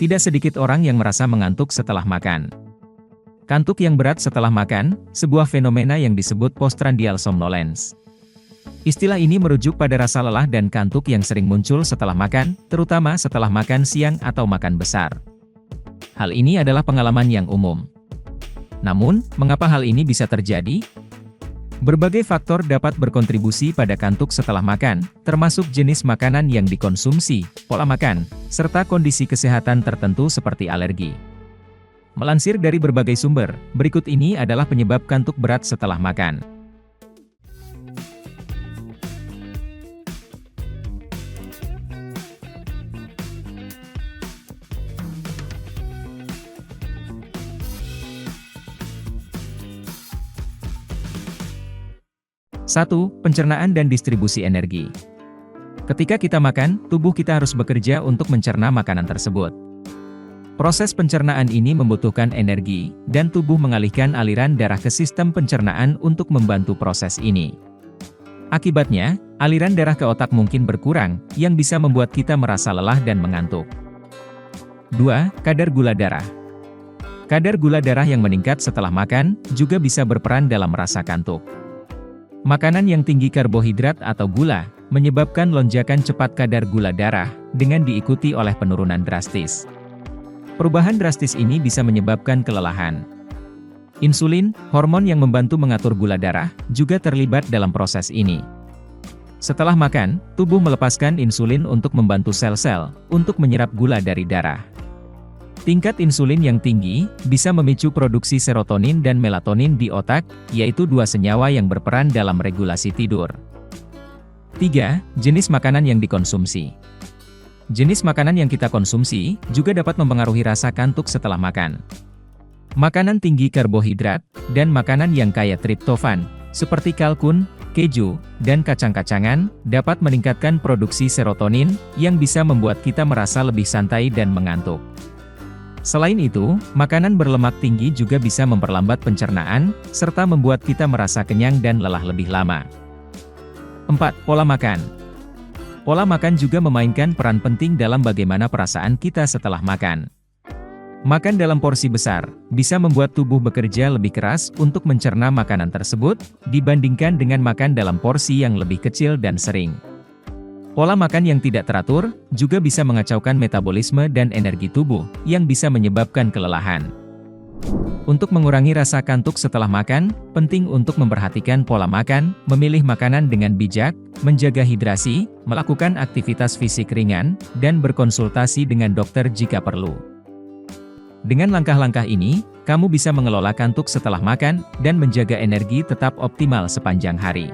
Tidak sedikit orang yang merasa mengantuk setelah makan. Kantuk yang berat setelah makan, sebuah fenomena yang disebut postprandial somnolence. Istilah ini merujuk pada rasa lelah dan kantuk yang sering muncul setelah makan, terutama setelah makan siang atau makan besar. Hal ini adalah pengalaman yang umum. Namun, mengapa hal ini bisa terjadi? Berbagai faktor dapat berkontribusi pada kantuk setelah makan, termasuk jenis makanan yang dikonsumsi, pola makan, serta kondisi kesehatan tertentu seperti alergi. Melansir dari berbagai sumber, berikut ini adalah penyebab kantuk berat setelah makan. Satu, pencernaan dan distribusi energi. Ketika kita makan, tubuh kita harus bekerja untuk mencerna makanan tersebut. Proses pencernaan ini membutuhkan energi, dan tubuh mengalihkan aliran darah ke sistem pencernaan untuk membantu proses ini. Akibatnya, aliran darah ke otak mungkin berkurang, yang bisa membuat kita merasa lelah dan mengantuk. 2. Kadar gula darah. Kadar gula darah yang meningkat setelah makan, juga bisa berperan dalam rasa kantuk. Makanan yang tinggi karbohidrat atau gula, menyebabkan lonjakan cepat kadar gula darah, dengan diikuti oleh penurunan drastis. Perubahan drastis ini bisa menyebabkan kelelahan. Insulin, hormon yang membantu mengatur gula darah, juga terlibat dalam proses ini. Setelah makan, tubuh melepaskan insulin untuk membantu sel-sel, untuk menyerap gula dari darah. Tingkat insulin yang tinggi, bisa memicu produksi serotonin dan melatonin di otak, yaitu dua senyawa yang berperan dalam regulasi tidur. 3. Jenis makanan yang dikonsumsi. Jenis makanan yang kita konsumsi, juga dapat mempengaruhi rasa kantuk setelah makan. Makanan tinggi karbohidrat, dan makanan yang kaya triptofan, seperti kalkun, keju, dan kacang-kacangan, dapat meningkatkan produksi serotonin, yang bisa membuat kita merasa lebih santai dan mengantuk. Selain itu, makanan berlemak tinggi juga bisa memperlambat pencernaan, serta membuat kita merasa kenyang dan lelah lebih lama. 4. Pola makan. Pola makan juga memainkan peran penting dalam bagaimana perasaan kita setelah makan. Makan dalam porsi besar, bisa membuat tubuh bekerja lebih keras untuk mencerna makanan tersebut, dibandingkan dengan makan dalam porsi yang lebih kecil dan sering. Pola makan yang tidak teratur, juga bisa mengacaukan metabolisme dan energi tubuh, yang bisa menyebabkan kelelahan. Untuk mengurangi rasa kantuk setelah makan, penting untuk memperhatikan pola makan, memilih makanan dengan bijak, menjaga hidrasi, melakukan aktivitas fisik ringan, dan berkonsultasi dengan dokter jika perlu. Dengan langkah-langkah ini, kamu bisa mengelola kantuk setelah makan, dan menjaga energi tetap optimal sepanjang hari.